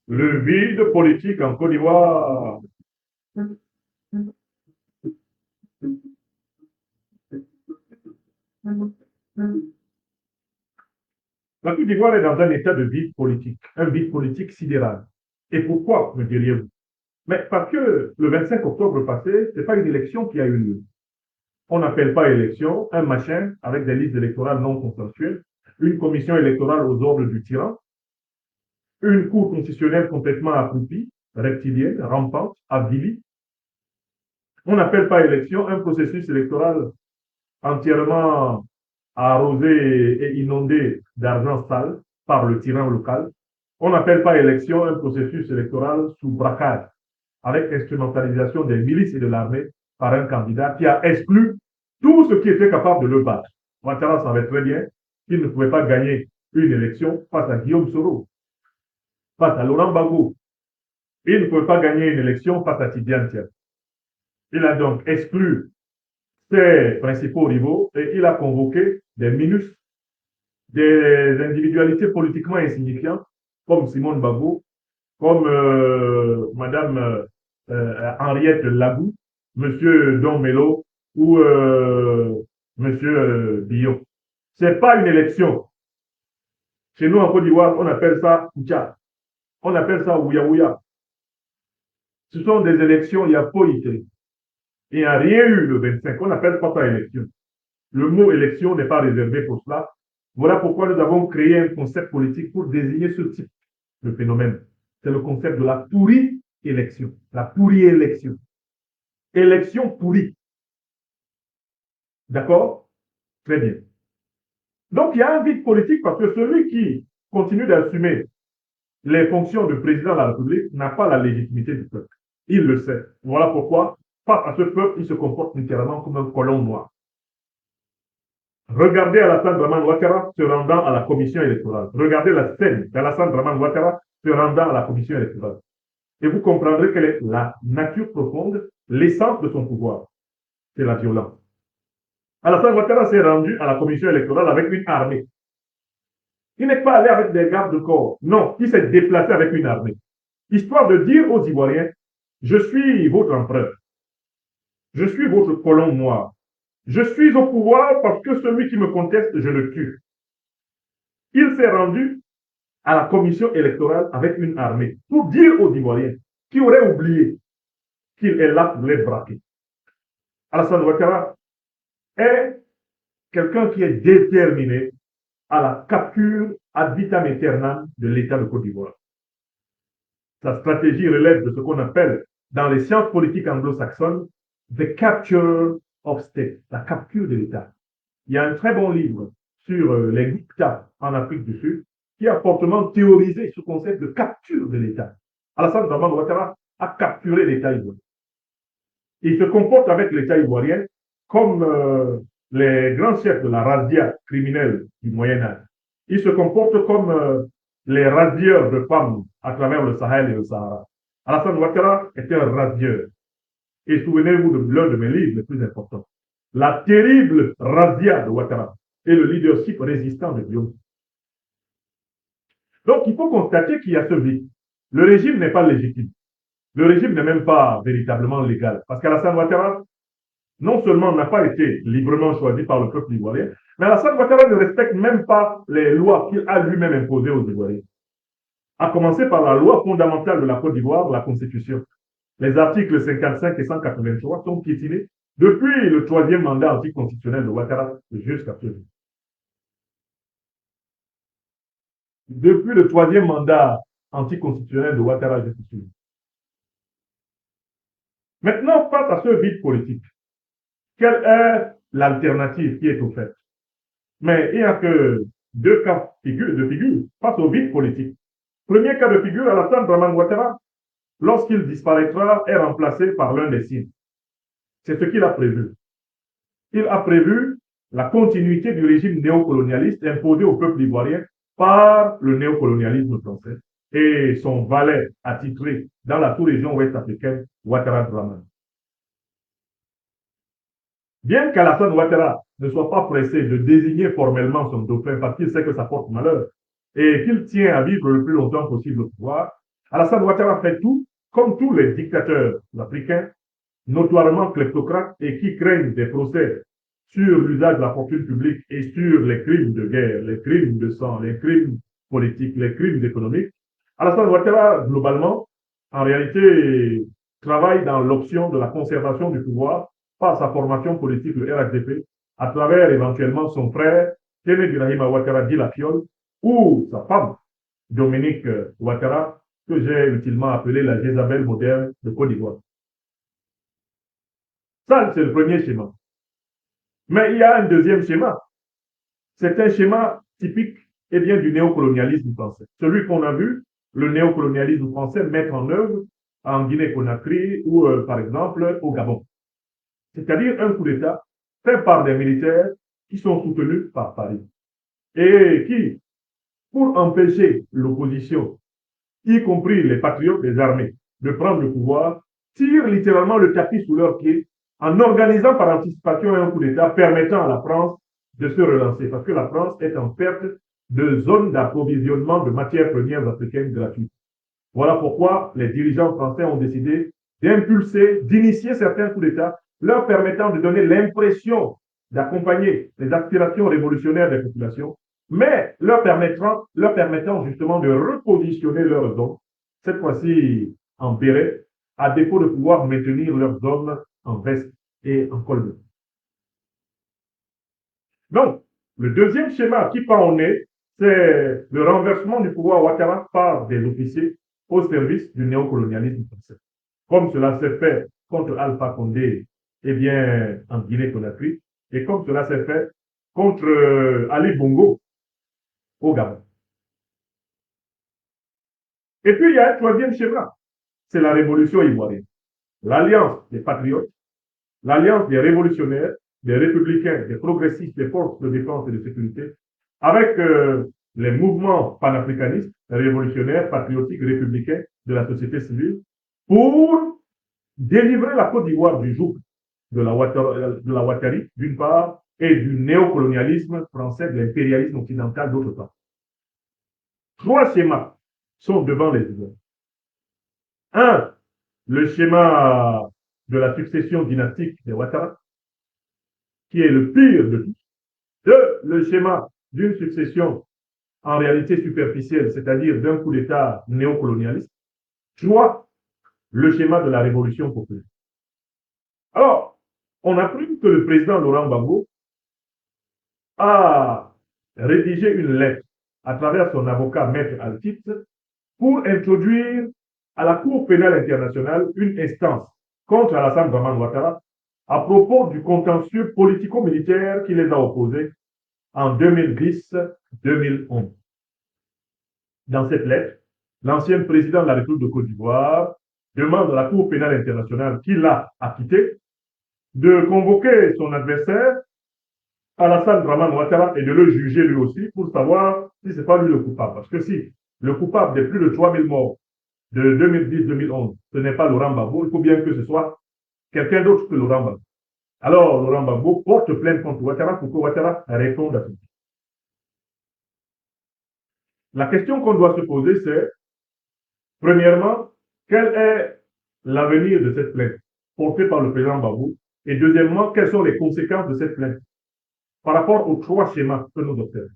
Le vide politique en Côte d'Ivoire. La Côte d'Ivoire est dans un état de vide politique, un vide politique sidéral. Et pourquoi, me diriez-vous? Mais parce que le 25 octobre passé, ce n'est pas une élection qui a eu lieu. On n'appelle pas élection un machin avec des listes électorales non consensuelles, une commission électorale aux ordres du tyran, une cour constitutionnelle complètement accroupie, reptilienne, rampante, avilie. On n'appelle pas élection un processus électoral entièrement arrosé et inondé d'argent sale par le tyran local. On n'appelle pas élection un processus électoral sous braquage, avec instrumentalisation des milices et de l'armée par un candidat qui a exclu tout ce qui était capable de le battre. Ouattara savait très bien qu'il ne pouvait pas gagner une élection face à Guillaume Soro, face à Laurent Gbagbo. Il ne pouvait pas gagner une élection face à Tidiane Tiet. Il a donc exclu ses principaux rivaux et il a convoqué des ministres, des individualités politiquement insignifiantes comme Simone Gbagbo, comme Madame Henriette Labou, Monsieur Don Melo ou Monsieur Billon. Ce n'est pas une élection. Chez nous en Côte d'Ivoire, on appelle ça Koucha. On appelle ça Ouya Ouya. Ce sont des élections, il y a poïté. Il n'y a rien eu le 25. On n'appelle pas ça élection. Le mot élection n'est pas réservé pour cela. Voilà pourquoi nous avons créé un concept politique pour désigner ce type de phénomène. C'est le concept de la pourrie élection. La pourrie élection. Élection pourrie. D'accord? Très bien. Donc, il y a un vide politique parce que celui qui continue d'assumer les fonctions de président de la République n'a pas la légitimité du peuple. Il le sait. Voilà pourquoi, face à ce peuple, il se comporte littéralement comme un colon noir. Regardez Alassane Draman Ouattara se rendant à la commission électorale. Regardez la scène d'Alassane Draman Ouattara se rendant à la commission électorale. Et vous comprendrez quelle est la nature profonde, l'essence de son pouvoir. C'est la violence. Alassane Ouattara s'est rendu à la commission électorale avec une armée. Il n'est pas allé avec des gardes de corps. Non, il s'est déplacé avec une armée. Histoire de dire aux Ivoiriens, je suis votre empereur. Je suis votre colon noir. Je suis au pouvoir parce que celui qui me conteste, je le tue. Il s'est rendu à la commission électorale avec une armée pour dire aux Ivoiriens qui auraient oublié qu'il est là pour les braquer. Alassane Ouattara est quelqu'un qui est déterminé à la capture ad vitam aeternam de l'État de Côte d'Ivoire. Sa stratégie relève de ce qu'on appelle dans les sciences politiques anglo-saxonnes the capture of state, la capture de l'État. Il y a un très bon livre sur les Gupta en Afrique du Sud qui a fortement théorisé ce concept de capture de l'État. Alassane Draman Ouattara a capturé l'État ivoirien. Il se comporte avec l'État ivoirien comme les grands chefs de la razzia criminelle du Moyen-Âge. Il se comporte comme les razzieurs de femmes à travers le Sahel et le Sahara. Alassane Ouattara est un razzieur. Et souvenez-vous de l'un de mes livres les plus importants. La terrible razzia de Ouattara et le leadership résistant de Guillaume. Donc, il faut constater qu'il y a ce vide. Le régime n'est pas légitime. Le régime n'est même pas véritablement légal. Parce qu'Alassane Ouattara, non seulement n'a pas été librement choisi par le peuple ivoirien, mais Alassane Ouattara ne respecte même pas les lois qu'il a lui-même imposées aux Ivoiriens. À commencer par la loi fondamentale de la Côte d'Ivoire, la Constitution. Les articles 55 et 183 sont piétinés depuis le troisième mandat anticonstitutionnel de Ouattara jusqu'à ce jour. Depuis le troisième mandat anticonstitutionnel de Ouattara jusqu'à ce jour. Maintenant, face à ce vide politique, quelle est l'alternative qui est offerte? Mais il n'y a que deux cas de figure face au vide politique. Premier cas de figure, Alassane Draman Ouattara, lorsqu'il disparaîtra, est remplacé par l'un des signes. C'est ce qu'il a prévu. Il a prévu la continuité du régime néocolonialiste imposé au peuple ivoirien par le néocolonialisme français et son valet attitré dans la sous-région ouest africaine, Ouattara Draman. Bien qu'Alassane Ouattara ne soit pas pressé de désigner formellement son dauphin parce qu'il sait que ça porte malheur et qu'il tient à vivre le plus longtemps possible au pouvoir, Alassane Ouattara fait tout, comme tous les dictateurs africains, notoirement kleptocrates et qui craignent des procès sur l'usage de la fortune publique et sur les crimes de guerre, les crimes de sang, les crimes politiques, les crimes économiques. Alassane Ouattara, globalement, en réalité, travaille dans l'option de la conservation du pouvoir par sa formation politique, le RHDP, à travers éventuellement son frère, Kéné Birahima Ouattara dit la Fiole, ou sa femme, Dominique Ouattara, que j'ai utilement appelée la Jézabel moderne de Côte d'Ivoire. Ça, c'est le premier schéma. Mais il y a un deuxième schéma. C'est un schéma typique eh bien, du néocolonialisme français. Celui qu'on a vu, le néocolonialisme français, mettre en œuvre en Guinée-Conakry ou, par exemple, au Gabon. C'est-à-dire un coup d'État fait par des militaires qui sont soutenus par Paris et qui, pour empêcher l'opposition, y compris les patriotes des armées, de prendre le pouvoir, tirent littéralement le tapis sous leurs pieds en organisant par anticipation un coup d'État permettant à la France de se relancer, parce que la France est en perte de zones d'approvisionnement de matières premières africaines gratuites. Voilà pourquoi les dirigeants français ont décidé d'impulser, d'initier certains coups d'État, leur permettant de donner l'impression d'accompagner les aspirations révolutionnaires des populations, mais leur permettant justement de repositionner leurs zones, cette fois-ci en béret, à défaut de pouvoir maintenir leurs zones en veste et en col de. Donc, le deuxième schéma qui part au nez, c'est le renversement du pouvoir Ouattara par des officiers au service du néocolonialisme français. Comme cela s'est fait contre Alpha Condé, eh bien, en Guinée-Conakry, et comme cela s'est fait contre Ali Bongo au Gabon. Et puis, il y a un troisième schéma, c'est la révolution ivoirienne. L'alliance des patriotes, l'alliance des révolutionnaires, des républicains, des progressistes, des forces de défense et de sécurité, avec les mouvements panafricanistes, révolutionnaires, patriotiques, républicains de la société civile, pour délivrer la Côte d'Ivoire du joug de la Ouattari, d'une part, et du néocolonialisme français, de l'impérialisme occidental, d'autre part. Trois schémas sont devant les yeux. Un, le schéma de la succession dynastique des Ouattara, qui est le pire de tous. Deux, le schéma d'une succession en réalité superficielle, c'est-à-dire d'un coup d'État néocolonialiste. Trois, le schéma de la révolution populaire. Alors, on a appris que le président Laurent Gbagbo a rédigé une lettre à travers son avocat Maître Altit pour introduire à la Cour pénale internationale une instance contre Alassane Dramane Ouattara à propos du contentieux politico-militaire qui les a opposés en 2010-2011. Dans cette lettre, l'ancien président de la République de Côte d'Ivoire demande à la Cour pénale internationale qui l'a acquitté de convoquer son adversaire, Alassane Dramane Ouattara, et de le juger lui aussi pour savoir si ce n'est pas lui le coupable. Parce que si le coupable des plus de 3000 morts de 2010-2011, ce n'est pas Laurent Gbagbo, il faut bien que ce soit quelqu'un d'autre que Laurent Gbagbo. Alors, Laurent Gbagbo porte plainte contre Ouattara pour que Ouattara réponde à tout. La question qu'on doit se poser, c'est, premièrement, quel est l'avenir de cette plainte portée par le président Gbagbo? Et deuxièmement, quelles sont les conséquences de cette plainte par rapport aux trois schémas que nous observons?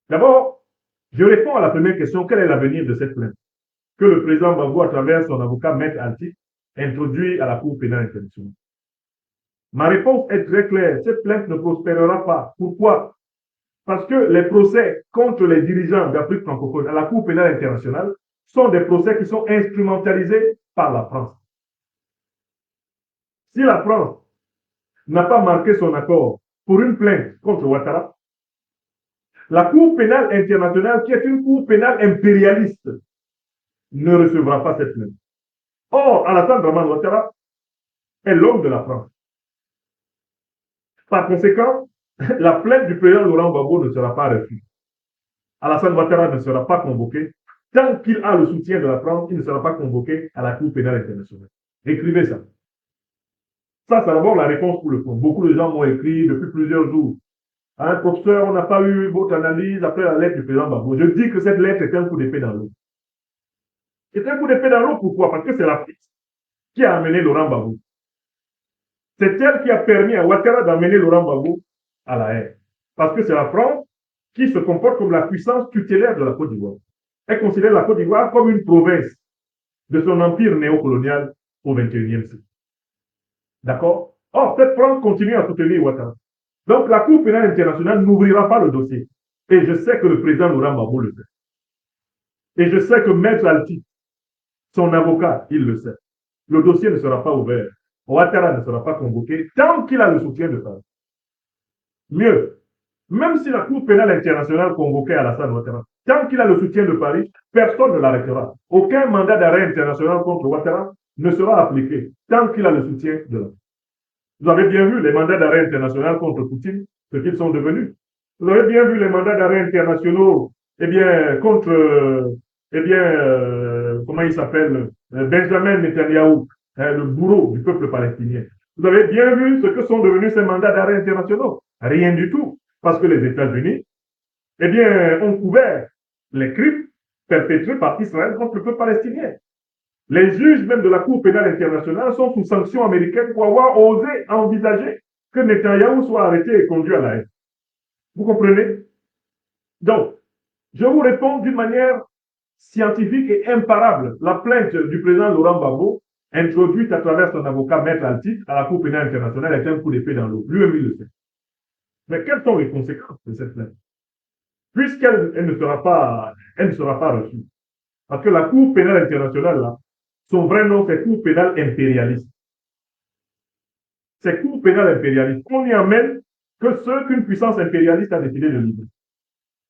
D'abord, je réponds à la première question, quel est l'avenir de cette plainte que le président Gbagbo, à travers son avocat Maître Altit, introduit à la Cour pénale internationale? Ma réponse est très claire, cette plainte ne prospérera pas. Pourquoi? Parce que les procès contre les dirigeants d'Afrique francophone à la Cour pénale internationale sont des procès qui sont instrumentalisés par la France. Si la France n'a pas marqué son accord pour une plainte contre Ouattara, la Cour pénale internationale, qui est une cour pénale impérialiste, ne recevra pas cette plainte. Or, Alassane Dramane Ouattara est l'homme de la France. Par conséquent, la plainte du président Laurent Gbagbo ne sera pas reçue. Alassane Ouattara ne sera pas convoqué. Tant qu'il a le soutien de la France, il ne sera pas convoqué à la Cour pénale internationale. Écrivez ça. Ça, c'est d'abord la réponse pour le fond. Beaucoup de gens m'ont écrit depuis plusieurs jours. Hein, professeur, on n'a pas eu votre analyse après la lettre du président Gbagbo. Je dis que cette lettre est un coup d'épée dans l'eau. C'est un coup d'épée dans l'eau. Pourquoi? Parce que c'est l'Afrique qui a amené Laurent Gbagbo. C'est elle qui a permis à Ouattara d'amener Laurent Gbagbo à la haine. Parce que c'est la France qui se comporte comme la puissance tutélaire de la Côte d'Ivoire. Elle considère la Côte d'Ivoire comme une province de son empire néocolonial au XXIe siècle. D'accord? Or, cette France continue à soutenir Ouattara. Donc, la Cour pénale internationale n'ouvrira pas le dossier. Et je sais que le président Laurent Gbagbo le sait. Et je sais que Maître Alti, son avocat, il le sait. Le dossier ne sera pas ouvert. Ouattara ne sera pas convoqué tant qu'il a le soutien de Paris. Mieux, même si la Cour pénale internationale convoquait Alassane Ouattara, tant qu'il a le soutien de Paris, personne ne l'arrêtera. Aucun mandat d'arrêt international contre Ouattara ne sera appliqué tant qu'il a le soutien de la. Vous avez bien vu les mandats d'arrêt international contre Poutine, ce qu'ils sont devenus. Vous avez bien vu les mandats d'arrêt internationaux, contre, comment il s'appelle, Benjamin Netanyahou, le bourreau du peuple palestinien. Vous avez bien vu ce que sont devenus ces mandats d'arrêt internationaux. Rien du tout. Parce que les États-Unis, ont couvert les crimes perpétrés par Israël contre le peuple palestinien. Les juges même de la Cour pénale internationale sont sous sanction américaine pour avoir osé envisager que Netanyahou soit arrêté et conduit à la haine. Vous comprenez? Donc, je vous réponds d'une manière scientifique et imparable. La plainte du président Laurent Gbagbo, introduite à travers son avocat Maître Altit à la Cour pénale internationale, est un coup d'épée dans l'eau. Lui-même, il le sait. Mais quelles sont les conséquences de cette plainte? Puisqu'elle ne sera pas reçue. Parce que la Cour pénale internationale, là, son vrai nom, c'est Cour pénale impérialiste. C'est Cour pénale impérialiste. On y amène que ceux qu'une puissance impérialiste a décidé de livrer.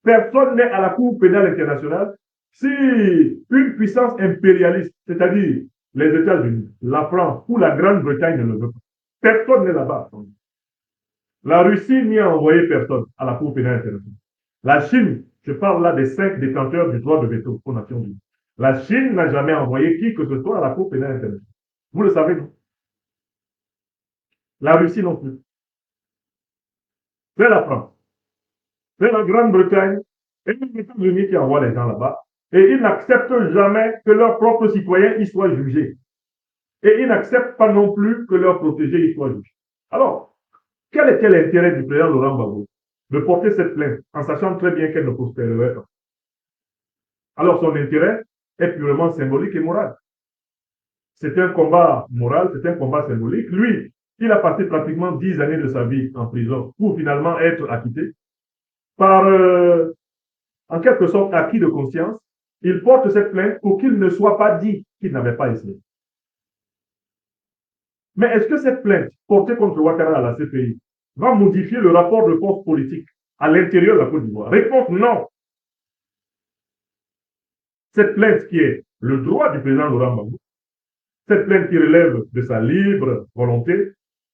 Personne n'est à la Cour pénale internationale si une puissance impérialiste, c'est-à-dire les États-Unis, la France ou la Grande-Bretagne ne le veut pas. Personne n'est là-bas. La Russie n'y a envoyé personne à la Cour pénale internationale. La Chine, je parle là des 5 détenteurs du droit de veto aux Nations Unies. La Chine n'a jamais envoyé qui que ce soit à la Cour pénale internationale. Vous le savez, non? La Russie non plus. C'est la France. C'est la Grande-Bretagne et les États-Unis qui envoient les gens là-bas. Et ils n'acceptent jamais que leurs propres citoyens y soient jugés. Et ils n'acceptent pas non plus que leurs protégés y soient jugés. Alors, quel était l'intérêt du président Laurent Gbagbo de porter cette plainte en sachant très bien qu'elle ne prospérerait pas? Alors, son intérêt est purement symbolique et moral. C'est un combat moral, c'est un combat symbolique. Lui, il a passé pratiquement 10 années de sa vie en prison pour finalement être acquitté par, en quelque sorte, acquis de conscience. Il porte cette plainte pour qu'il ne soit pas dit qu'il n'avait pas essayé. Mais est-ce que cette plainte portée contre Ouattara à la CPI va modifier le rapport de force politique à l'intérieur de la Côte d'Ivoire? Réponse non. Cette plainte qui est le droit du président Laurent Gbagbo, cette plainte qui relève de sa libre volonté,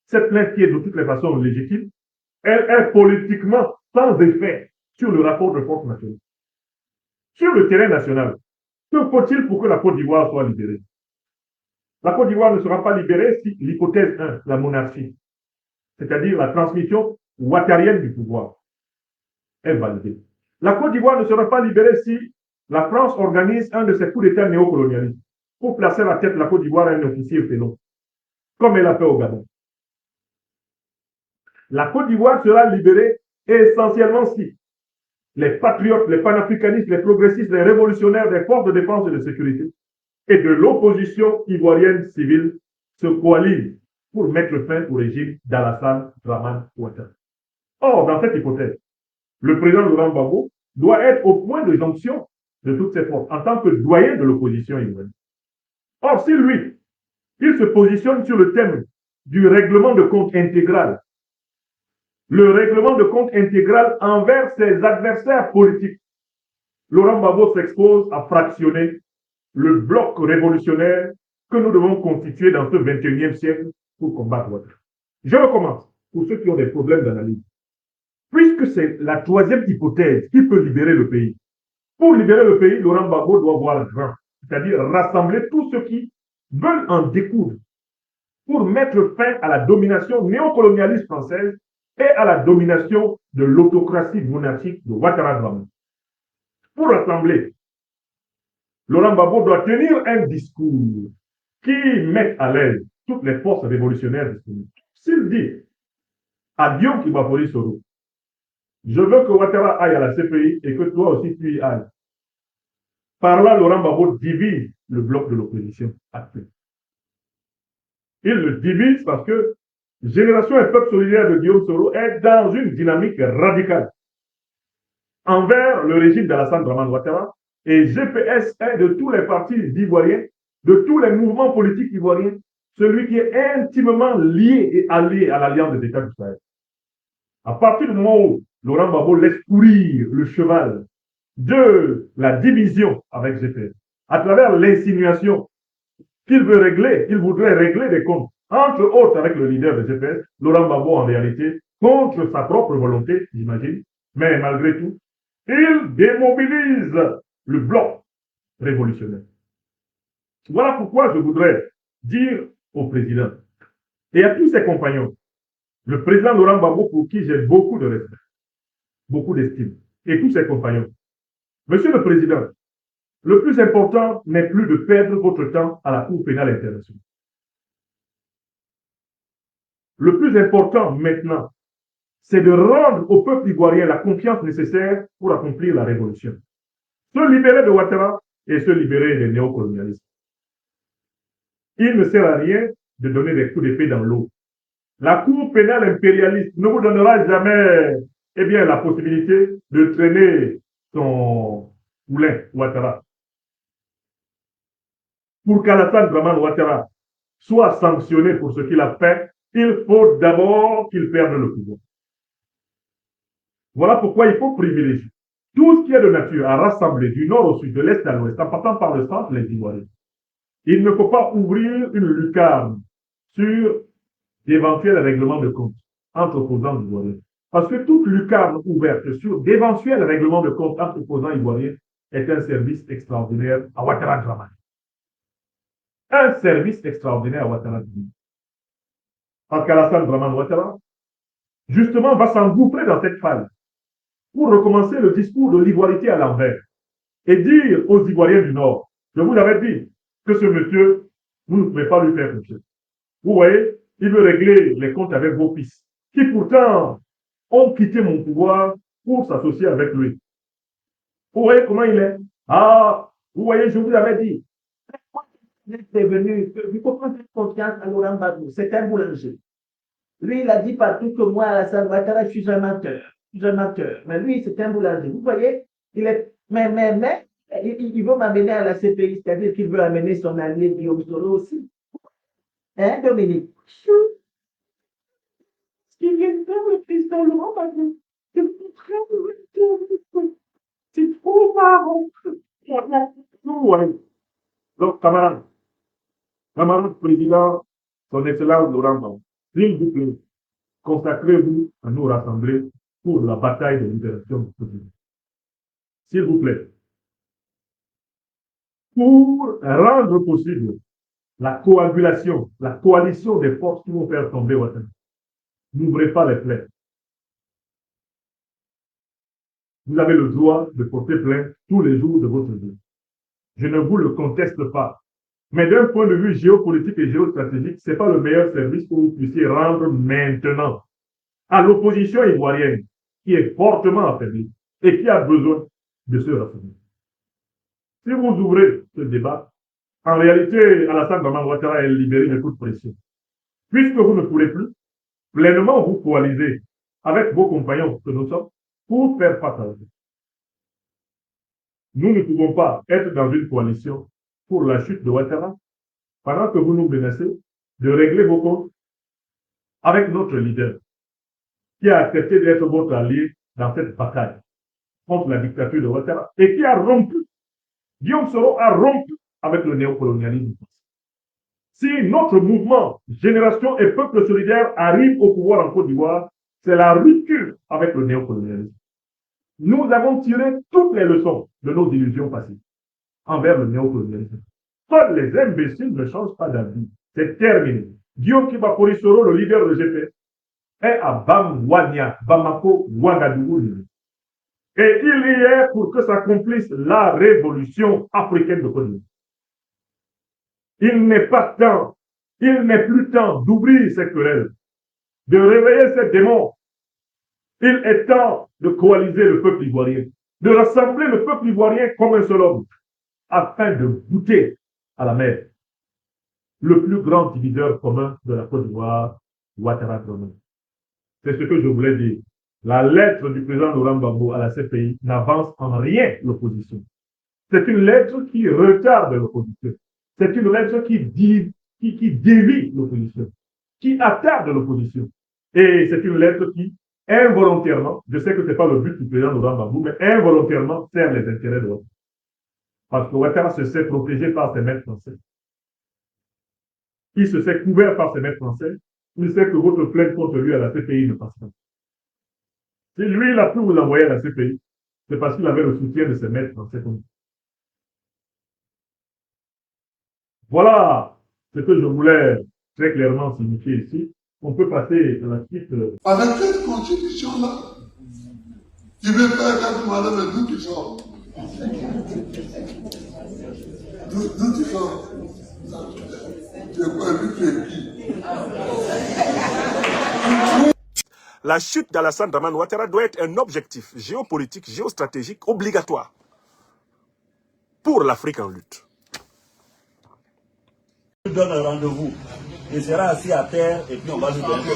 cette plainte qui est de toutes les façons légitime, elle est politiquement sans effet sur le rapport de force nationale. Sur le terrain national, que faut-il pour que la Côte d'Ivoire soit libérée? La Côte d'Ivoire ne sera pas libérée si l'hypothèse 1, la monarchie, c'est-à-dire la transmission ouattarienne du pouvoir, est validée. La Côte d'Ivoire ne sera pas libérée si la France organise un de ses coups d'État néocolonialistes pour placer à la tête de la Côte d'Ivoire un officier fénon, comme elle a fait au Gabon. La Côte d'Ivoire sera libérée essentiellement si les patriotes, les panafricanistes, les progressistes, les révolutionnaires des forces de défense et de sécurité et de l'opposition ivoirienne civile se coalisent pour mettre fin au régime d'Alassane Dramane Ouattara. Or, dans cette hypothèse, le président Laurent Gbagbo doit être au point de jonction de toutes ces forces en tant que doyen de l'opposition ivoirienne. Or, si lui, il se positionne sur le thème du règlement de compte intégral, le règlement de compte intégral envers ses adversaires politiques, Laurent Gbagbo s'expose à fractionner le bloc révolutionnaire que nous devons constituer dans ce 21e siècle pour combattre Ouattara. Je recommence pour ceux qui ont des problèmes d'analyse. Puisque c'est la troisième hypothèse qui peut libérer le pays. Pour libérer le pays, Laurent Gbagbo doit voir grand, c'est-à-dire rassembler tous ceux qui veulent en découdre pour mettre fin à la domination néocolonialiste française et à la domination de l'autocratie monarchique de Ouattara Dramane. Pour rassembler Laurent Gbagbo doit tenir un discours qui mette à l'aise toutes les forces révolutionnaires disponibles. S'il dit à Guillaume Kibafori Soro, je veux que Ouattara aille à la CPI et que toi aussi tu y ailles. Par là, Laurent Gbagbo divise le bloc de l'opposition actuelle. Il le divise parce que Génération et Peuple solidaire de Guillaume Soro est dans une dynamique radicale envers le régime d'Alassane Dramane Ouattara, et GPS est de tous les partis ivoiriens, de tous les mouvements politiques ivoiriens, celui qui est intimement lié et allié à l'Alliance des États du Sahel. À partir du moment où Laurent Gbagbo laisse courir le cheval de la division avec GPS, à travers l'insinuation qu'il veut régler, qu'il voudrait régler des comptes, entre autres avec le leader de GPS, Laurent Gbagbo en réalité, contre sa propre volonté, j'imagine, mais malgré tout, il démobilise le bloc révolutionnaire. Voilà pourquoi je voudrais dire au président et à tous ses compagnons, le président Laurent Gbagbo, pour qui j'ai beaucoup de respect, beaucoup d'estime, et tous ses compagnons. Monsieur le Président, le plus important n'est plus de perdre votre temps à la Cour pénale internationale. Le plus important maintenant, c'est de rendre au peuple ivoirien la confiance nécessaire pour accomplir la révolution. Se libérer de Ouattara et se libérer des néocolonialistes. Il ne sert à rien de donner des coups d'épée dans l'eau. La Cour pénale impérialiste ne vous donnera jamais la possibilité de traîner son poulain Ouattara. Pour qu'Alassane Dramane Ouattara soit sanctionné pour ce qu'il a fait, il faut d'abord qu'il perde le pouvoir. Voilà pourquoi il faut privilégier tout ce qui est de nature à rassembler du nord au sud, de l'est à l'ouest, en partant par le centre, les Ivoiriens. Il ne faut pas ouvrir une lucarne sur d'éventuels règlements de compte entre opposants ivoiriens. Parce que toute lucarne ouverte sur d'éventuels règlements de compte entre opposants ivoiriens est un service extraordinaire à Ouattara Dramane. Un service extraordinaire à Ouattara Dramane. Parce qu'Alassane Dramane Ouattara, justement, va s'engouffrer dans cette faille pour recommencer le discours de l'ivoirité à l'envers et dire aux Ivoiriens du Nord, je vous avais dit que ce monsieur, vous ne pouvez pas lui faire confiance. Vous voyez, il veut régler les comptes avec vos fils, qui pourtant ont quitté mon pouvoir pour s'associer avec lui. Vous voyez comment il est? Ah, vous voyez, je vous avais dit, c'est venu, il faut prendre confiance à Laurent Gbagbo, c'est un boulanger. Lui, il a dit partout que moi, Alassane Ouattara, je suis un menteur. Je suis un menteur. Mais lui, c'est un boulanger. Vous voyez, il est. Mais, il veut m'amener à la CPI, c'est-à-dire qu'il veut amener son allié Guillaume Soro aussi. Hein, Dominique? Ce qu'il vient de faire le président Laurent Gbagbo, c'est trop marrant. Donc, camarade président, son excellence Laurent Gbagbo, s'il vous plaît, consacrez-vous à nous rassembler pour la bataille de libération du peuple. S'il vous plaît. Pour rendre possible la coagulation, la coalition des forces qui vont faire tomber Ouattara. N'ouvrez pas les plaies. Vous avez le droit de porter plainte tous les jours de votre vie. Je ne vous le conteste pas. Mais d'un point de vue géopolitique et géostratégique, ce n'est pas le meilleur service que vous puissiez rendre maintenant à l'opposition ivoirienne, qui est fortement affaiblie et qui a besoin de se rassembler. Si vous ouvrez ce débat, en réalité, Alassane Dramane Ouattara est libéré de toute pression. Puisque vous ne pourrez plus pleinement vous coaliser avec vos compagnons que nous sommes pour faire face à eux. Nous ne pouvons pas être dans une coalition pour la chute de Ouattara pendant que vous nous menacez de régler vos comptes avec notre leader qui a accepté d'être votre allié dans cette bataille contre la dictature de Ouattara et qui a rompu, Guillaume Soro a rompu avec le néocolonialisme. Si notre mouvement Génération et Peuple solidaire arrive au pouvoir en Côte d'Ivoire, c'est la rupture avec le néocolonialisme. Nous avons tiré toutes les leçons de nos illusions passées envers le néocolonialisme. Seuls les imbéciles ne changent pas d'avis. C'est terminé. Guillaume Kibafori Soro, le leader de GP, est à Bamouania, Bamako, Ouagadougou. Et il y est pour que s'accomplisse la révolution africaine de Côte d'Ivoire. Il n'est pas temps, il n'est plus temps d'ouvrir ces querelles, de réveiller ces démons. Il est temps de coaliser le peuple ivoirien, de rassembler le peuple ivoirien comme un seul homme, afin de goûter à la mer. Le plus grand diviseur commun de la Côte d'Ivoire, Ouattara Dramane. C'est ce que je voulais dire. La lettre du président Laurent Gbagbo à la CPI n'avance en rien l'opposition. C'est une lettre qui retarde l'opposition. C'est une lettre qui dévie l'opposition, qui attarde l'opposition. Et c'est une lettre qui, involontairement, je sais que ce n'est pas le but du président Laurent Gbagbo, mais involontairement sert les intérêts de l'autre. Parce que Ouattara se sait protégé par ses maîtres français. Il se sait couvert par ses maîtres français. Il sait que votre plainte contre lui à la CPI ne passe pas. Si lui, il a pu vous envoyer à la CPI, c'est parce qu'il avait le soutien de ses maîtres français. Voilà ce que je voulais très clairement signifier ici. On peut passer à la suite. Avec cette constitution-là, tu veux faire quelque chose d'où tu sors. D'où tu sors. Tu es quoi, lui, tu es qui? La chute d'Alassane Dramane Ouattara doit être un objectif géopolitique, géostratégique obligatoire pour l'Afrique en lutte. Je donne un rendez-vous. Il sera assis à terre et puis on va lui donner des